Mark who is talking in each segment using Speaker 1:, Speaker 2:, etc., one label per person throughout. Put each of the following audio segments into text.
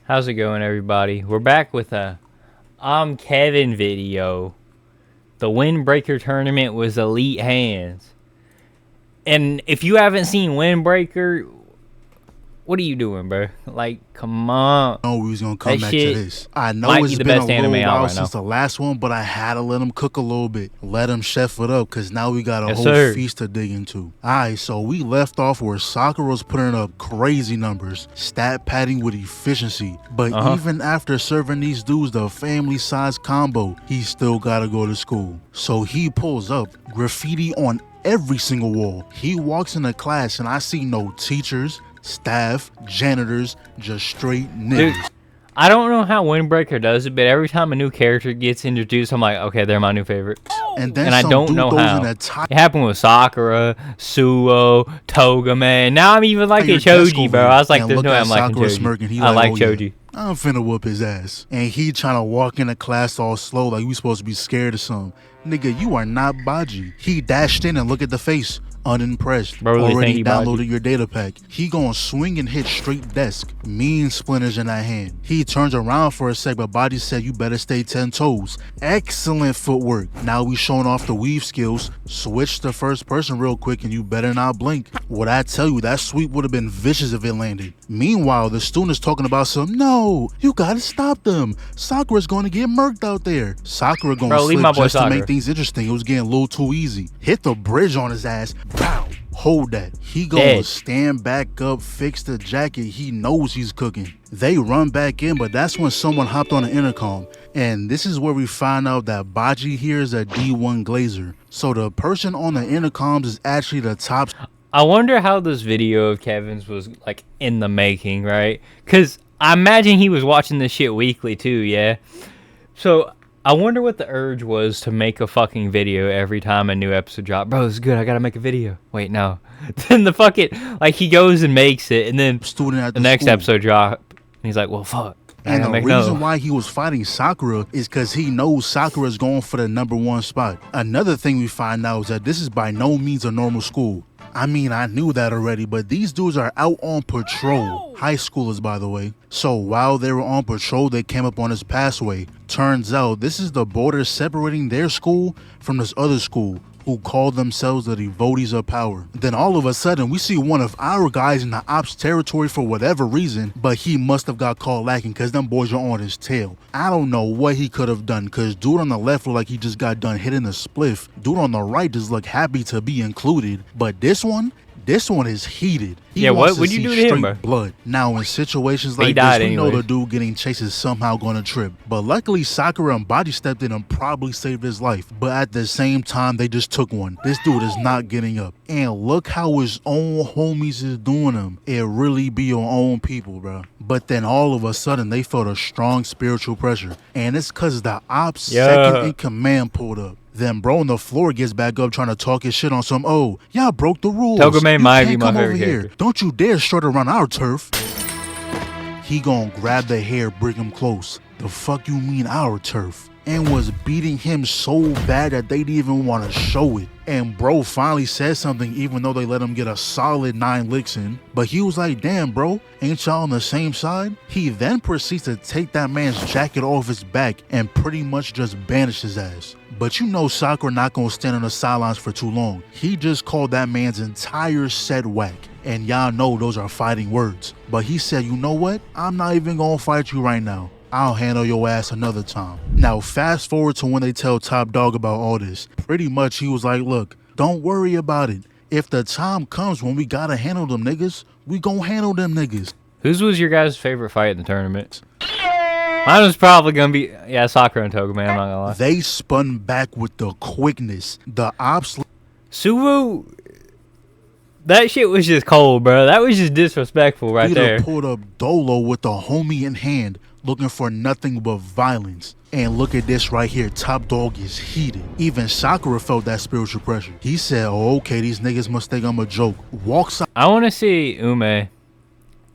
Speaker 1: How's it going, everybody? We're back with a ImKevinn video. The Windbreaker tournament was elite hands. And if you haven't seen Windbreaker, what are you doing, bro? Like, come on.
Speaker 2: We was gonna come back to this. I know
Speaker 1: might
Speaker 2: it's
Speaker 1: be the
Speaker 2: been a
Speaker 1: best
Speaker 2: little
Speaker 1: anime out
Speaker 2: while
Speaker 1: right
Speaker 2: since
Speaker 1: now.
Speaker 2: the last one, but I had to let him cook a little bit. Let him chef it up, because now we got a
Speaker 1: Yes,
Speaker 2: whole
Speaker 1: sir.
Speaker 2: feast to dig into. Alright, so we left off where Sakura's putting up crazy numbers, stat padding with efficiency. But even after serving these dudes the family size combo, he still gotta go to school. So he pulls up, graffiti on every single wall. He walks into class and I see no teachers, staff, janitors, just straight niggas.
Speaker 1: Dude, I don't know how Windbreaker does it, but every time a new character gets introduced, I'm like, okay, they're my new favorite.
Speaker 2: And then
Speaker 1: I
Speaker 2: some
Speaker 1: don't
Speaker 2: dude
Speaker 1: know
Speaker 2: goes
Speaker 1: how.
Speaker 2: in a tie.
Speaker 1: It happened with Sakura, Suo, Toga, man. Now I'm even liking
Speaker 2: Your desk
Speaker 1: Choji,
Speaker 2: over
Speaker 1: bro.
Speaker 2: here
Speaker 1: I was like,
Speaker 2: and
Speaker 1: there's
Speaker 2: look
Speaker 1: no way
Speaker 2: at
Speaker 1: I'm liking
Speaker 2: Sakura
Speaker 1: Choji.
Speaker 2: smirking. He
Speaker 1: I like
Speaker 2: oh, yeah,
Speaker 1: Choji.
Speaker 2: I'm finna whoop his ass. And he trying to walk into class all slow like we supposed to be scared of something. Nigga, you are not Baji. He dashed in and look at the face. Unimpressed.
Speaker 1: Bro, really
Speaker 2: Already
Speaker 1: think he
Speaker 2: downloaded
Speaker 1: Baji?
Speaker 2: your data pack. He gonna swing and hit straight desk. Mean splinters in that hand. He turns around for a sec, but Baji said you better stay 10 toes. Excellent footwork. Now we showing off the weave skills. Switch to first person real quick and you better not blink. What I tell you, that sweep would have been vicious if it landed. Meanwhile, the student is talking about some, no, you gotta stop them. Sakura's gonna get murked out there. Sakura gonna
Speaker 1: Bro, leave my
Speaker 2: slip
Speaker 1: boy
Speaker 2: just to
Speaker 1: Sakura.
Speaker 2: make things interesting. It was getting a little too easy. Hit the bridge on his ass. Pow. Hold that. He gonna
Speaker 1: Dead.
Speaker 2: stand back up, fix the jacket. He knows he's cooking. They run back in, but that's when someone hopped on the intercom. And this is where we find out that Baji here is a D1 glazer. So the person on the intercoms is actually the top.
Speaker 1: I wonder how this video of Kevin's was like in the making, right? Because I imagine he was watching this shit weekly too, yeah? So I wonder what the urge was to make a fucking video every time a new episode dropped. Bro, this is good. I gotta make a video. Wait, no. Then the fucking, like, he goes and makes it, and then
Speaker 2: Student at
Speaker 1: the next
Speaker 2: school.
Speaker 1: episode drop, and he's like, well, fuck. I
Speaker 2: And
Speaker 1: gotta
Speaker 2: the
Speaker 1: make
Speaker 2: reason
Speaker 1: no.
Speaker 2: why he was fighting Sakura is because he knows Sakura is going for the #1 spot. Another thing we find out is that this is by no means a normal school. I mean, I knew that already, but these dudes are out on patrol. High schoolers, by the way. So while they were on patrol, they came up on this passway. Turns out this is the border separating their school from this other school, who call themselves the devotees of power. Then all of a sudden, we see one of our guys in the ops territory for whatever reason, but he must have got caught lacking because them boys are on his tail. I don't know what he could have done, because dude on the left looked like he just got done hitting a spliff. Dude on the right just looked happy to be included. But this one is heated. He
Speaker 1: Yeah,
Speaker 2: wants
Speaker 1: what
Speaker 2: to
Speaker 1: would you
Speaker 2: see
Speaker 1: do to him,
Speaker 2: straight
Speaker 1: bro?
Speaker 2: blood. Now, in situations
Speaker 1: He
Speaker 2: like
Speaker 1: died
Speaker 2: this, we know
Speaker 1: anyways.
Speaker 2: the dude getting chased is somehow gonna trip. But luckily, Sakura and Baji stepped in and probably saved his life. But at the same time, they just took one. This dude is not getting up. And look how his own homies is doing him. It really be your own people, bro. But then all of a sudden, they felt a strong spiritual pressure. And it's because the ops
Speaker 1: Yeah.
Speaker 2: second in command pulled up. Then bro on the floor gets back up trying to talk his shit on some, oh, y'all broke the rules.
Speaker 1: Togame
Speaker 2: You
Speaker 1: might
Speaker 2: can't
Speaker 1: be my
Speaker 2: come over
Speaker 1: favorite
Speaker 2: here.
Speaker 1: character.
Speaker 2: Don't you dare strut around our turf. He gon' grab the hair, bring him close. The fuck you mean our turf? And was beating him so bad that they didn't even want to show it. And bro finally said something even though they let him get a solid 9 licks in. But he was like, damn bro, ain't y'all on the same side? He then proceeds to take that man's jacket off his back and pretty much just banish his ass. But you know Sakura not gonna stand on the sidelines for too long. He just called that man's entire set whack. And y'all know those are fighting words. But he said, you know what? I'm not even gonna fight you right now. I'll handle your ass another time. Now fast forward to when they tell Top Dog about all this. Pretty much he was like, look, don't worry about it. If the time comes when we gotta handle them niggas, we gon' handle them niggas.
Speaker 1: Whose was your guys' favorite fight in the tournament? Mine was probably gonna be, yeah, Sakura and Toga, man, I'm not gonna lie.
Speaker 2: They spun back with the quickness. The ops
Speaker 1: Suwu, that shit was just cold, bro. That was just disrespectful right
Speaker 2: leader
Speaker 1: there.
Speaker 2: pulled up Dolo with the homie in hand, looking for nothing but violence. And look at this right here. Top Dog is heated. Even Sakura felt that spiritual pressure. He said, oh, okay, these niggas must think I'm a joke. Walks
Speaker 1: I want to see Ume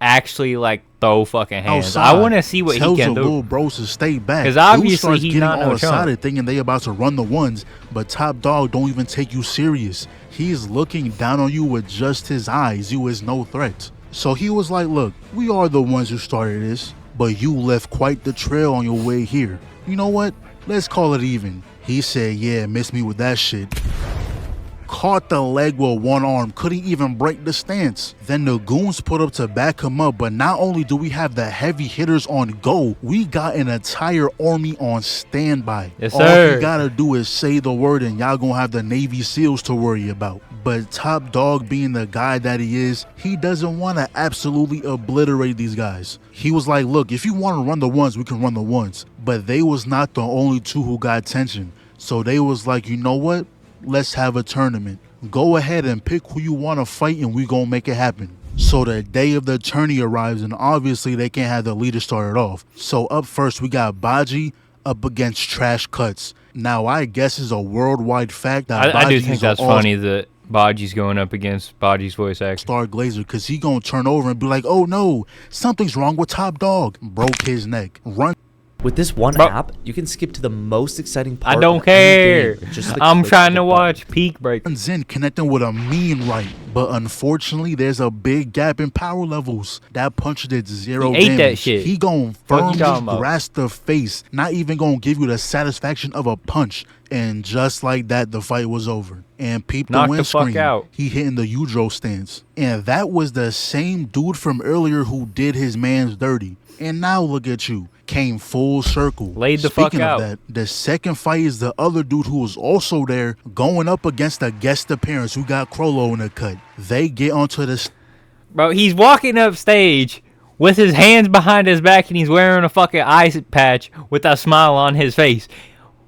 Speaker 1: actually like throw fucking hands.
Speaker 2: outside.
Speaker 1: I want to see what he
Speaker 2: tells
Speaker 1: can
Speaker 2: the
Speaker 1: do.
Speaker 2: little bros to stay back.
Speaker 1: 'Cause
Speaker 2: Dude
Speaker 1: obviously
Speaker 2: starts
Speaker 1: he's
Speaker 2: getting
Speaker 1: not no
Speaker 2: all
Speaker 1: chump.
Speaker 2: excited thinking they about to run the ones, but Top Dog don't even take you serious. He's looking down on you with just his eyes. You is no threat. So he was like, look, we are the ones who started this. but you left quite the trail on your way here. You know what? Let's call it even. He said, yeah, miss me with that shit. Caught the leg with one arm, couldn't even break the stance. Then the goons put up to back him up, but not only do we have the heavy hitters on go, we got an entire army on standby.
Speaker 1: Yes,
Speaker 2: All
Speaker 1: sir.
Speaker 2: he gotta do is say the word and y'all gonna have the Navy SEALs to worry about. But Top Dog, being the guy that he is, he doesn't want to absolutely obliterate these guys. He was like, look, if you want to run the ones, we can run the ones. But they was not the only two who got attention. So they was like, you know what? Let's have a tournament. Go ahead and pick who you want to fight and we gonna make it happen. So the day of the tourney arrives and obviously they can't have the leader started off. So up first we got Baji up against Trash Cuts. Now I guess it's a worldwide fact that
Speaker 1: I do
Speaker 2: Baji's
Speaker 1: think that's funny that Baji's going up against Baji's voice actor.
Speaker 2: Star Glazer, because he gonna turn over and be like, oh no, something's wrong with Top Dog. Broke his neck. Run.
Speaker 3: With this one
Speaker 1: Bro,
Speaker 3: app, you can skip to the most exciting part.
Speaker 1: I don't
Speaker 3: of any
Speaker 1: care.
Speaker 3: game, just the
Speaker 1: I'm
Speaker 3: click
Speaker 1: trying
Speaker 3: of
Speaker 1: to
Speaker 3: a
Speaker 1: watch Peak Break.
Speaker 2: Runs in connecting with a mean right, but unfortunately there's a big gap in power levels. That punch did zero
Speaker 1: He ate
Speaker 2: damage.
Speaker 1: that shit.
Speaker 2: He gon'
Speaker 1: Fuck you talking
Speaker 2: firmly
Speaker 1: about?
Speaker 2: grasp the face, not even gonna give you the satisfaction of a punch. And just like that, the fight was over. And peep the
Speaker 1: Knock the
Speaker 2: windscreen.
Speaker 1: fuck out.
Speaker 2: He hitting the Udro stance. And that was the same dude from earlier who did his man's dirty. And now look at you. Came full circle.
Speaker 1: Laid the
Speaker 2: Speaking
Speaker 1: fuck out.
Speaker 2: of that, the second fight is the other dude who was also there going up against a guest appearance who got Crollo in the cut. They get onto the
Speaker 1: Bro, he's walking up stage with his hands behind his back and he's wearing a fucking eye patch with a smile on his face.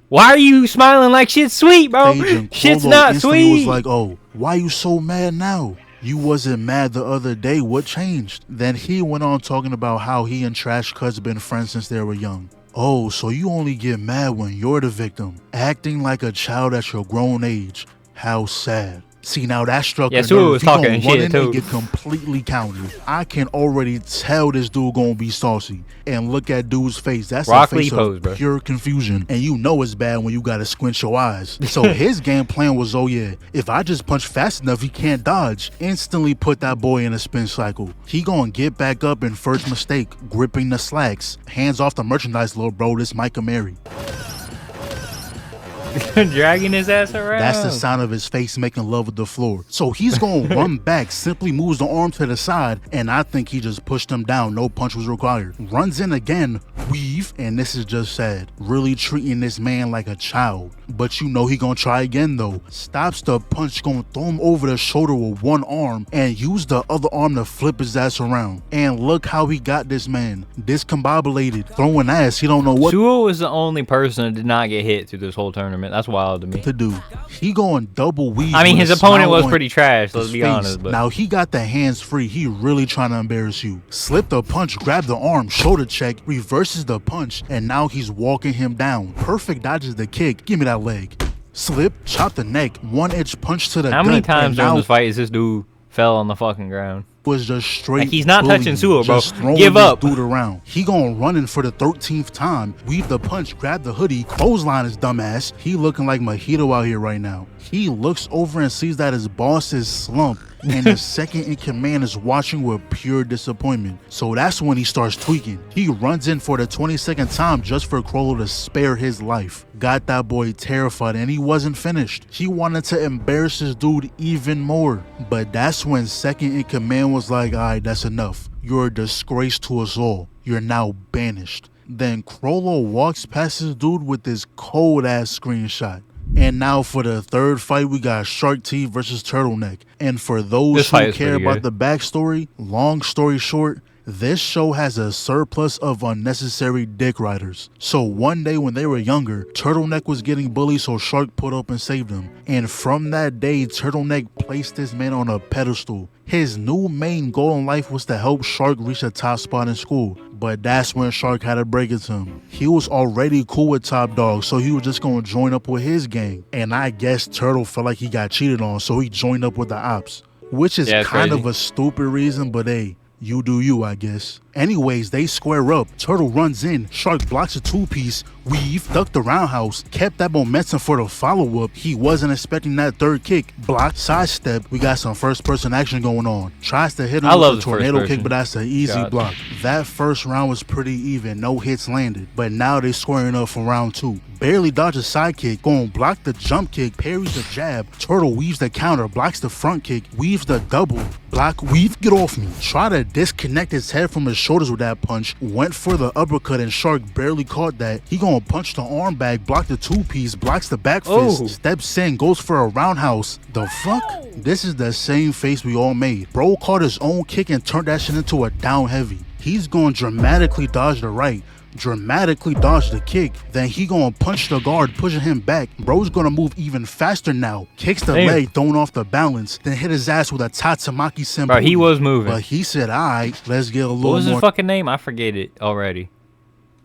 Speaker 1: Why are you smiling like shit's sweet, bro?
Speaker 2: stage and
Speaker 1: Shit's
Speaker 2: Crollo
Speaker 1: not
Speaker 2: instantly
Speaker 1: sweet.
Speaker 2: was like, oh, why you so mad now? You wasn't mad the other day. What changed? Then he went on talking about how he and Trash Cuts been friends since they were young. Oh, so you only get mad when you're the victim. Acting like a child at your grown age. How sad. See, now that struck
Speaker 1: Yeah,
Speaker 2: a
Speaker 1: Sue
Speaker 2: nerve.
Speaker 1: was
Speaker 2: He gonna
Speaker 1: talking
Speaker 2: run
Speaker 1: shit,
Speaker 2: in
Speaker 1: too.
Speaker 2: and get completely countered. I can already tell this dude gonna be saucy. And look at dude's face. That's
Speaker 1: Rock
Speaker 2: a face
Speaker 1: Lee pose,
Speaker 2: of
Speaker 1: bro.
Speaker 2: pure confusion. And you know it's bad when you gotta squint your eyes. So his game plan was, oh yeah, if I just punch fast enough, he can't dodge. Instantly put that boy in a spin cycle. He gonna get back up in first mistake, gripping the slacks. Hands off the merchandise, little bro. This Micah Mary.
Speaker 1: Dragging his ass around.
Speaker 2: That's the sound of his face making love with the floor. So he's gonna run back, simply moves the arm to the side, and I think he just pushed him down. No punch was required. Runs in again, weave, and this is just sad. Really treating this man like a child. But you know he gonna try again though. Stops the punch, gonna throw him over the shoulder with one arm, and use the other arm to flip his ass around. And look how he got this man. Discombobulated, throwing ass. He don't know what
Speaker 1: Suo was the only person that did not get hit through this whole tournament. That's wild to me.
Speaker 2: to do. He going double weave.
Speaker 1: I mean,
Speaker 2: with
Speaker 1: his
Speaker 2: a
Speaker 1: opponent
Speaker 2: smile
Speaker 1: was
Speaker 2: on
Speaker 1: pretty trash, let's
Speaker 2: his
Speaker 1: be
Speaker 2: face.
Speaker 1: honest. But
Speaker 2: Now he got the hands free. He really trying to embarrass you. Slipped a punch, grabbed the arm, shoulder check, reverses the punch, and now he's walking him down. Perfect dodges the kick. Give me that leg. Slip, chop the neck, 1-inch punch to the
Speaker 1: how many
Speaker 2: gut, and
Speaker 1: times during
Speaker 2: now
Speaker 1: this fight is this dude fell on the fucking ground?
Speaker 2: was just straight.
Speaker 1: Like, he's not
Speaker 2: bullying,
Speaker 1: touching Suo, bro.
Speaker 2: just throwing
Speaker 1: Give
Speaker 2: this
Speaker 1: up.
Speaker 2: dude around. He going running for the 13th time. Weave the punch, grab the hoodie, clothesline his dumbass. He looking like mojito out here right now. He looks over and sees that his boss is slumped, and the second in command is watching with pure disappointment. So that's when he starts tweaking. He runs in for the 22nd time just for Crollo to spare his life. Got that boy terrified, and he wasn't finished. He wanted to embarrass this dude even more. But that's when second in command was like, alright, that's enough. You're a disgrace to us all. You're now banished. Then Crollo walks past this dude with this cold ass screenshot. And now for the third fight, we got Shark Teeth versus Turtleneck. And for those
Speaker 1: This fight
Speaker 2: who
Speaker 1: is
Speaker 2: care
Speaker 1: pretty
Speaker 2: about
Speaker 1: good.
Speaker 2: the backstory, long story short, this show has a surplus of unnecessary dick riders. So one day when they were younger, Turtleneck was getting bullied, so Shark put up and saved him. And from that day, Turtleneck placed this man on a pedestal. His new main goal in life was to help Shark reach a top spot in school. But that's when Shark had to break it to him. He was already cool with Top Dog, so he was just gonna join up with his gang. And I guess Turtle felt like he got cheated on, so he joined up with the ops. Which is
Speaker 1: Yeah, it's
Speaker 2: kind
Speaker 1: crazy.
Speaker 2: of a stupid reason, but hey, you do you, I guess. Anyways, they square up. Turtle runs in. Shark blocks a two-piece. Weave, ducked the roundhouse, kept that momentum for the follow-up. He wasn't expecting that third kick. Block, sidestep. We got some first-person action going on. Tries to hit him with a tornado kick, but that's an easy block. That first round was pretty even. No hits landed. But now they squaring up for round 2. Barely dodge a side kick, going block the jump kick, parries the jab. Turtle weaves the counter, blocks the front kick, weaves the double. Block, weave, get off me. Try to disconnect his head from his shoulders with that punch. Went for the uppercut and Shark barely caught that. He gonna punch the arm back, block the two-piece, blocks the back fist, steps in, goes for a roundhouse. The fuck? This is the same face we all made. Bro caught his own kick and turned that shit into a down heavy. He's gonna dramatically dodge the right, dramatically dodge the kick, then he gonna punch the guard, pushing him back. Bro's gonna move even faster now, kicks the leg, throwing off the balance, then hit his ass with a Tatsumaki symbol.
Speaker 1: Bro, he was moving.
Speaker 2: But he said, alright, let's get a little more.
Speaker 1: What was his fucking name? I forget it already.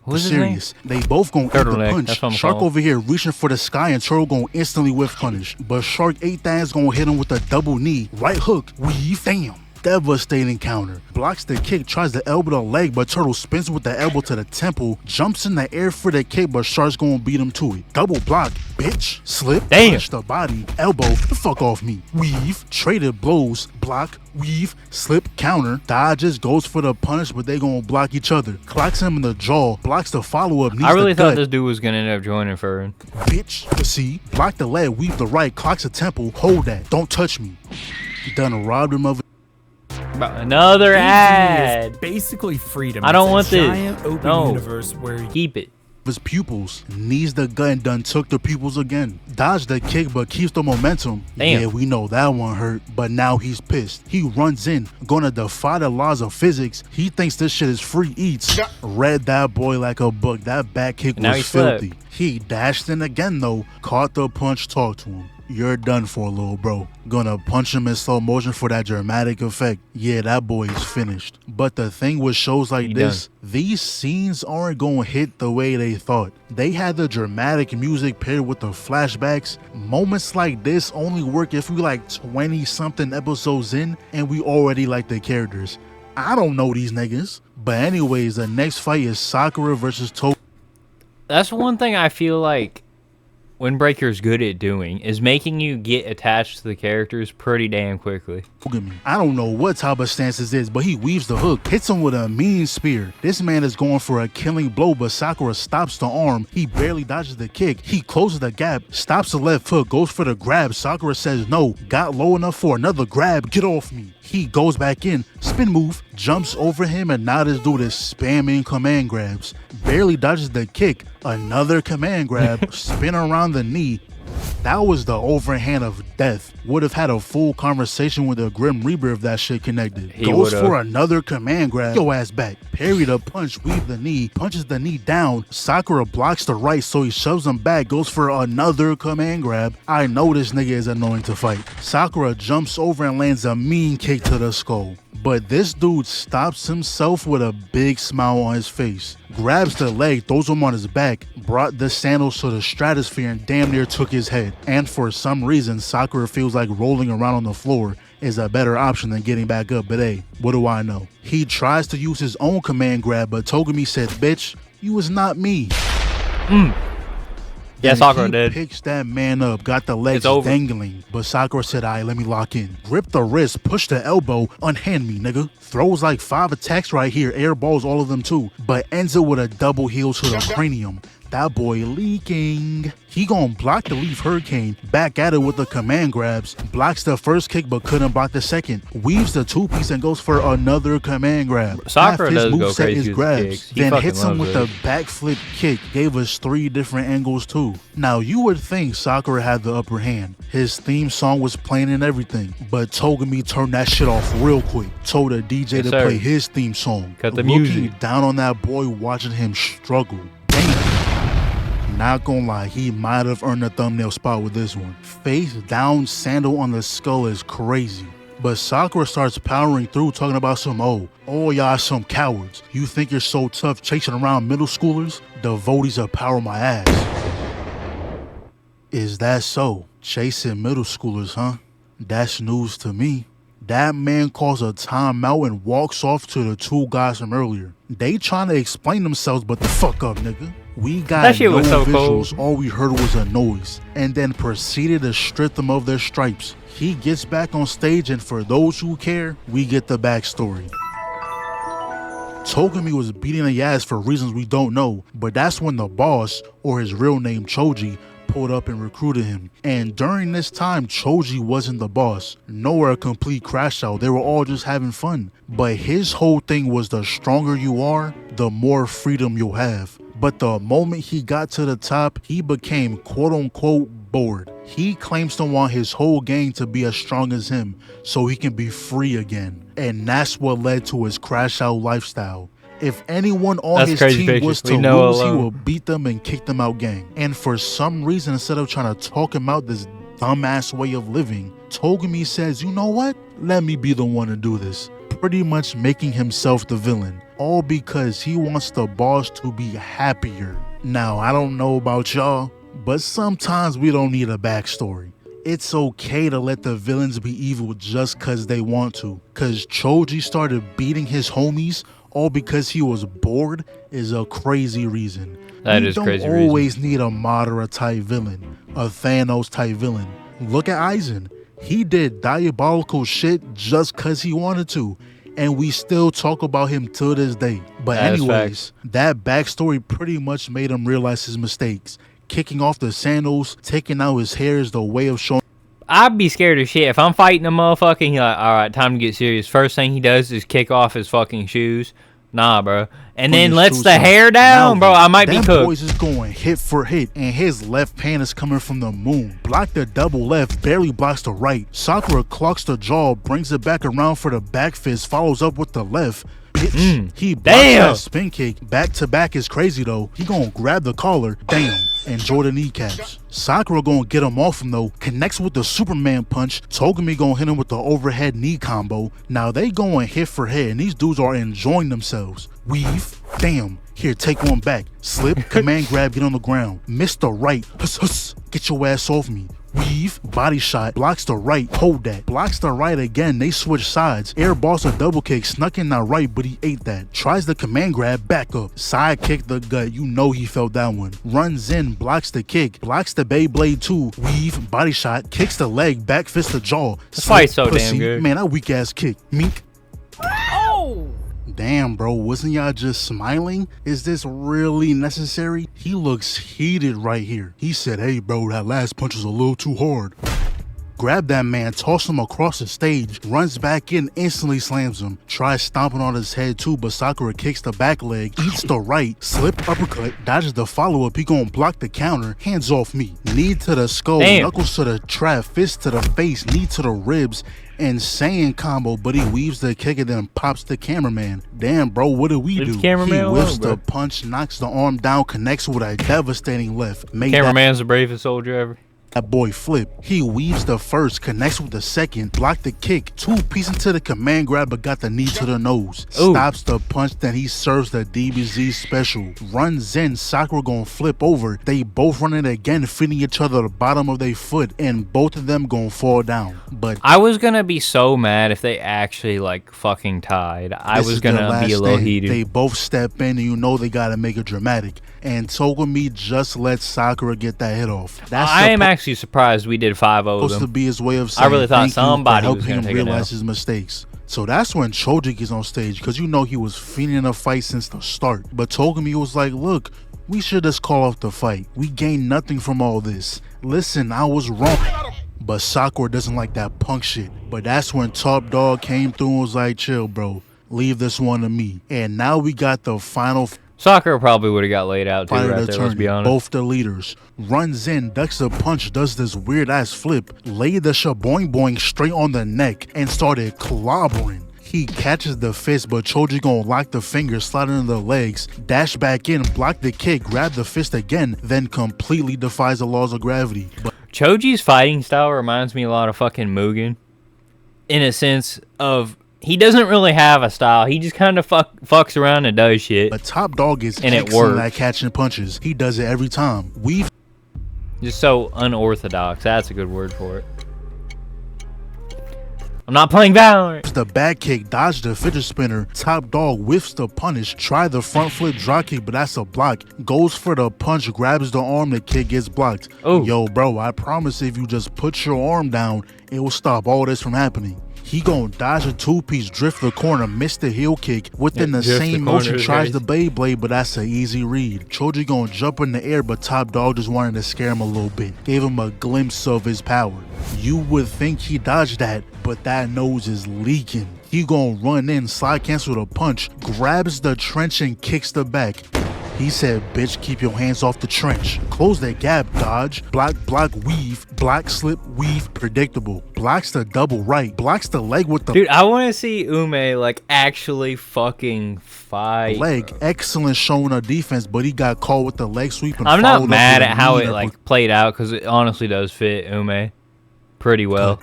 Speaker 1: What was his name?
Speaker 2: They both gonna eat the punch. Shark over here reaching for the sky and Turtle gonna instantly whiff punish. But Shark 8 Thans gonna hit him with a double knee. Right hook, weave, damn. Devastating counter. Blocks the kick, tries to elbow the leg, but Turtle spins with the elbow to the temple, jumps in the air for the kick, but Shark's gonna beat him to it. Double block, bitch, slip, punch the body, elbow, the fuck off me. Weave, traded blows, block, weave, slip, counter, dodges, goes for the punish, but they gonna block each other. Clocks him in the jaw, blocks the follow-up, knees
Speaker 1: I really
Speaker 2: the
Speaker 1: thought
Speaker 2: gut.
Speaker 1: this dude was gonna end up joining Furrin.
Speaker 2: Bitch, see, block the leg, weave the right, clocks the temple, hold that, don't touch me. Done robbed him of
Speaker 1: another ad.
Speaker 4: Basically freedom.
Speaker 1: I don't want this.
Speaker 4: Giant open universe where
Speaker 1: keep it.
Speaker 2: His pupils, knees the gut and done took the pupils again. Dodged the kick but keeps the momentum.
Speaker 1: Damn.
Speaker 2: Yeah, we know that one hurt, but now he's pissed. He runs in, gonna defy the laws of physics. He thinks this shit is free eats. Read that boy like a book. That back kick was filthy. He dashed in again though, caught the punch, talked to him. You're done for, little bro. Gonna punch him in slow motion for that dramatic effect. Yeah, that boy is finished. But the thing with shows like this, these scenes aren't gonna hit the way they thought. They had the dramatic music paired with the flashbacks. Moments like this only work if we like 20-something episodes in and we already like the characters. I don't know these niggas. But anyways, the next fight is Sakura versus Toga.
Speaker 1: That's one thing I feel like Windbreaker's good at doing, is making you get attached to the characters pretty damn quickly.
Speaker 2: I don't know what type of stance this is, but he weaves the hook, hits him with a mean spear. This man is going for a killing blow, but Sakura stops the arm. He barely dodges the kick. He closes the gap, stops the left hook, goes for the grab. Sakura says no, got low enough for another grab. Get off me. He goes back in, spin move, jumps over him, and now this dude is spamming command grabs. Barely dodges the kick, another command grab, spin around the knee. That was the overhand of death. Would have had a full conversation with a Grim Reaper if that shit connected. Goes for another command grab, yo ass back. Parry the punch, weave the knee, punches the knee down. Sakura blocks the right, so he shoves him back, goes for another command grab. I know this nigga is annoying to fight. Sakura jumps over and lands a mean kick to the skull. But this dude stops himself with a big smile on his face. Grabs the leg, throws him on his back, brought the sandals to the stratosphere and damn near took his head. And for some reason, Sakura feels like rolling around on the floor is a better option than getting back up, but hey, what do I know? He tries to use his own command grab, but Togumi said, bitch, you was not me.
Speaker 1: Yeah, Sakura did.
Speaker 2: Picks that man up, got the legs dangling, but Sakura said, alright, let me lock in. Grip the wrist, push the elbow, unhand me, nigga. Throws like 5 attacks right here, airballs all of them too, but ends it with a double heel to the cranium. That boy leaking. He gon' block the Leaf Hurricane, back at it with the command grabs, blocks the first kick but couldn't block the second, weaves the two-piece and goes for another command grab.
Speaker 1: Sakura does go crazy with kicks.
Speaker 2: Then hits him with the backflip kick, gave us 3 different angles too. Now you would think Sakura had the upper hand. His theme song was playing and everything, but Togumi turned that shit off real quick. Told the DJ to play his theme song.
Speaker 1: Cut the music.
Speaker 2: Looking down on that boy, watching him struggle. Damn. Not gonna lie, he might have earned a thumbnail spot with this one. Face down, sandal on the skull is crazy. But Sakura starts powering through, talking about some, oh y'all some cowards. You think you're so tough chasing around middle schoolers? Devotees of power my ass. Is that so? Chasing middle schoolers, huh? That's news to me. that man calls a timeout and walks off to the two guys from earlier. They trying to explain themselves, but the fuck up, nigga. We got
Speaker 1: That shit
Speaker 2: no
Speaker 1: was so
Speaker 2: visuals,
Speaker 1: cold.
Speaker 2: all we heard was a noise, and then proceeded to strip them of their stripes. He gets back on stage, and for those who care, we get the backstory. Togami was beating the ass for reasons we don't know, but that's when the boss, or his real name Choji, pulled up and recruited him. And during this time, Choji wasn't the boss, nor a complete crash out. They were all just having fun. But his whole thing was the stronger you are, the more freedom you'll have. But the moment he got to the top, he became quote unquote bored. He claims to want his whole gang to be as strong as him so he can be free again. And that's what led to his crash out lifestyle. If anyone on
Speaker 1: That's
Speaker 2: his
Speaker 1: crazy
Speaker 2: team
Speaker 1: picture.
Speaker 2: was to
Speaker 1: We know
Speaker 2: lose, he
Speaker 1: alone.
Speaker 2: will beat them and kick them out gang. And for some reason, instead of trying to talk him out this dumbass way of living, Togami says, you know what? Let me be the one to do this. Pretty much making himself the villain. All because he wants the boss to be happier. Now, I don't know about y'all, but sometimes we don't need a backstory. It's okay to let the villains be evil just cause they want to. Cause Choji started beating his homies all because he was bored is a crazy reason.
Speaker 1: That
Speaker 2: We
Speaker 1: is
Speaker 2: don't
Speaker 1: crazy reason.
Speaker 2: always need a Madara type villain, a Thanos type villain. Look at Aizen. He did diabolical shit just cause he wanted to. And we still talk about him till this day. But
Speaker 1: That is
Speaker 2: anyways, that backstory pretty much made him realize his mistakes. Kicking off the sandals, taking out his hair is the way of showing.
Speaker 1: I'd be scared as shit if I'm fighting a motherfucker. He like, all right, time to get serious. First thing he does is kick off his fucking shoes. Nah, bro. And then
Speaker 2: his
Speaker 1: lets
Speaker 2: shoes
Speaker 1: the
Speaker 2: off.
Speaker 1: hair down,
Speaker 2: Now,
Speaker 1: bro. I might be
Speaker 2: them
Speaker 1: cooked.
Speaker 2: boys is going hit for hit, and his left hand is coming from the moon. Block the double left, barely blocks the right. Sakura clocks the jaw, brings it back around for the back fist, follows up with the left. Bitch, he blocks
Speaker 1: Damn.
Speaker 2: that spin kick. Back to back is crazy though. He gonna grab the collar, damn, and draw the kneecaps. Sakura gonna get him off him though, connects with the Superman punch. Togami gonna hit him with the overhead knee combo. Now they going hit for hit, and these dudes are enjoying themselves. Weave, damn. Here, take one back. Slip, command grab, get on the ground. Miss the right, huss, huss, get your ass off me. Weave, body shot, blocks the right, hold that. Blocks the right again, they switch sides. Air boss a double kick, snuck in that right, but he ate that. Tries the command grab, back up. Side kick the gut, you know he felt that one. Runs in, blocks the kick, blocks the Beyblade too. Weave, body shot, kicks the leg, back fist the jaw.
Speaker 1: This fight's so damn
Speaker 2: pussy.
Speaker 1: good.
Speaker 2: Man, that weak ass kick. Mink.
Speaker 4: Oh!
Speaker 2: Damn, bro, wasn't y'all just smiling? Is this really necessary? He looks heated right here. He said, hey, bro, that last punch was a little too hard. Grab that man, toss him across the stage, runs back in, instantly slams him. Tries stomping on his head too, but Sakura kicks the back leg, eats the right, slip uppercut, dodges the follow-up, he gonna block the counter, hands off me. Knee to the skull,
Speaker 1: Damn.
Speaker 2: knuckles to the trap, fist to the face, knee to the ribs. Insane combo, but he weaves the kick and then pops the cameraman. Damn, bro, what did we
Speaker 1: Leave
Speaker 2: do?
Speaker 1: the cameraman
Speaker 2: He whiffs
Speaker 1: alone, bro.
Speaker 2: the punch, knocks the arm down, connects with a devastating left. Made that
Speaker 1: Cameraman's the bravest soldier ever.
Speaker 2: that boy flip. He weaves the first, connects with the second, blocked the kick, two piece into the command grab, but got the knee to the nose.
Speaker 1: Ooh.
Speaker 2: Stops the punch, then he serves the DBZ special. Runs in, Sakura gonna flip over. They both run it again, feeding each other the bottom of their foot, and both of them gonna fall down. But
Speaker 1: I was gonna be so mad if they actually like fucking tied. I
Speaker 2: this
Speaker 1: was
Speaker 2: is their
Speaker 1: gonna be a
Speaker 2: last
Speaker 1: little
Speaker 2: stand.
Speaker 1: heated.
Speaker 2: They both step in, and you know they gotta make it dramatic. And Togami just let Sakura get that hit off. That's
Speaker 1: I am actually surprised we did 5-0
Speaker 2: supposed to
Speaker 1: them.
Speaker 2: be his way of saying
Speaker 1: really thought
Speaker 2: thank you for
Speaker 1: somebody was
Speaker 2: helping
Speaker 1: gonna
Speaker 2: him
Speaker 1: take it
Speaker 2: realize
Speaker 1: now.
Speaker 2: his mistakes. So that's when Choji gets on stage, because you know he was feeling a fight since the start. But Togami was like, look, we should just call off the fight. We gained nothing from all this. Listen, I was wrong. But Sakura doesn't like that punk shit. But that's when Top Dog came through and was like, chill, bro. Leave this one to me. And now we got the final
Speaker 1: Sakura probably would have got laid out too
Speaker 2: fight of
Speaker 1: right
Speaker 2: the
Speaker 1: there, let's be
Speaker 2: tournament.
Speaker 1: honest.
Speaker 2: Both the leaders. Runs in, ducks the punch, does this weird ass flip, laid the shaboing boing straight on the neck, and started clobbering. He catches the fist, but Choji gonna lock the fingers, slide into the legs, dash back in, block the kick, grab the fist again, then completely defies the laws of gravity. But
Speaker 1: Choji's fighting style reminds me a lot of fucking Mugen. In a sense of, he doesn't really have a style. He just kind of fucks around and does shit.
Speaker 2: Top Dog is
Speaker 1: And it
Speaker 2: excellent
Speaker 1: works.
Speaker 2: at catching punches. He does it every time. We've
Speaker 1: Just so unorthodox. That's a good word for it. I'm not playing Valorant.
Speaker 2: The back kick, dodged the fidget spinner. Top Dog whiffs the punish. Try the front flip drop kick, but that's a block. Goes for the punch, grabs the arm, the kick gets blocked.
Speaker 1: Oh.
Speaker 2: Yo, bro, I promise if you just put your arm down, it will stop all this from happening. He gon' dodge a two-piece, drift the corner, miss the heel kick. Within the
Speaker 1: drift the
Speaker 2: same
Speaker 1: corner
Speaker 2: motion,
Speaker 1: is
Speaker 2: tries
Speaker 1: crazy.
Speaker 2: the Beyblade, but that's an easy read. Choji gon' jump in the air, but Top Dog just wanted to scare him a little bit. Gave him a glimpse of his power. You would think he dodged that, but that nose is leaking. He gon' run in, slide cancel the punch, grabs the trench and kicks the back. He said, bitch, keep your hands off the trench. Close that gap, dodge. Block, block, weave. Block, slip, weave. Predictable. Blocks the double right. Blocks the leg with the
Speaker 1: Dude, I want to see Ume like actually fucking fight.
Speaker 2: leg. Excellent showing of defense, but he got caught with the leg sweep and
Speaker 1: I'm
Speaker 2: followed
Speaker 1: not
Speaker 2: up
Speaker 1: mad
Speaker 2: with a
Speaker 1: at how
Speaker 2: knee
Speaker 1: it
Speaker 2: and
Speaker 1: like played out because it honestly does fit Ume pretty well.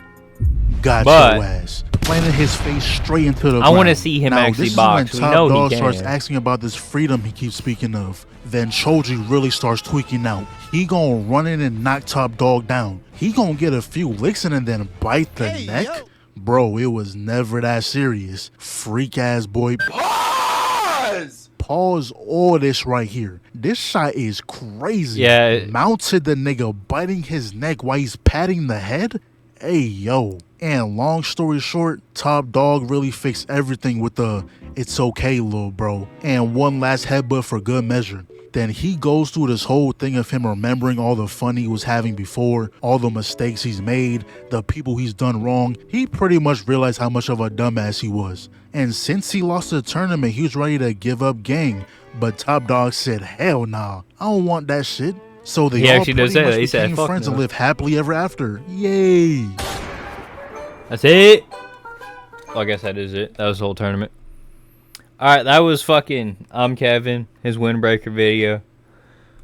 Speaker 2: got
Speaker 1: but-
Speaker 2: your ass. Planted his face straight into the
Speaker 1: I wanna
Speaker 2: ground.
Speaker 1: see him
Speaker 2: Now,
Speaker 1: actually
Speaker 2: this
Speaker 1: box.
Speaker 2: Is
Speaker 1: We
Speaker 2: when
Speaker 1: know
Speaker 2: Top
Speaker 1: he
Speaker 2: Dog
Speaker 1: can.
Speaker 2: starts asking about this freedom he keeps speaking of. Then Choji really starts tweaking out. He gonna run in and knock Top Dog down. He gonna get a few licks in and then bite the neck. Bro, it was never that serious. Freak ass boy. Pause all this right here. This shot is crazy.
Speaker 1: Yeah.
Speaker 2: Mounted the nigga biting his neck while he's patting the head. Hey, yo. And long story short, Top Dog really fixed everything with the "it's okay, little bro," and one last headbutt for good measure. Then he goes through this whole thing of him remembering all the fun he was having before, all the mistakes he's made, the people he's done wrong. He pretty much realized how much of a dumbass he was. And since he lost the tournament, he was ready to give up gang. But Top Dog said, hell nah, I don't want that shit. So they
Speaker 1: He
Speaker 2: all
Speaker 1: actually
Speaker 2: pretty
Speaker 1: does say
Speaker 2: much
Speaker 1: that. He said,
Speaker 2: became
Speaker 1: "Fuck
Speaker 2: friends and
Speaker 1: no."
Speaker 2: lived happily ever after. Yay!
Speaker 1: That's it. Well, I guess that is it. That was the whole tournament. Alright, that was fucking ImKevinn, his Windbreaker video.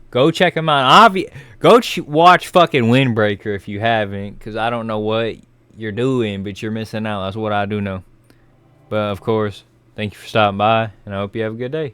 Speaker 1: Go check him out. Go watch fucking Windbreaker if you haven't, because I don't know what you're doing, but you're missing out. That's what I do know. But, of course, thank you for stopping by, and I hope you have a good day.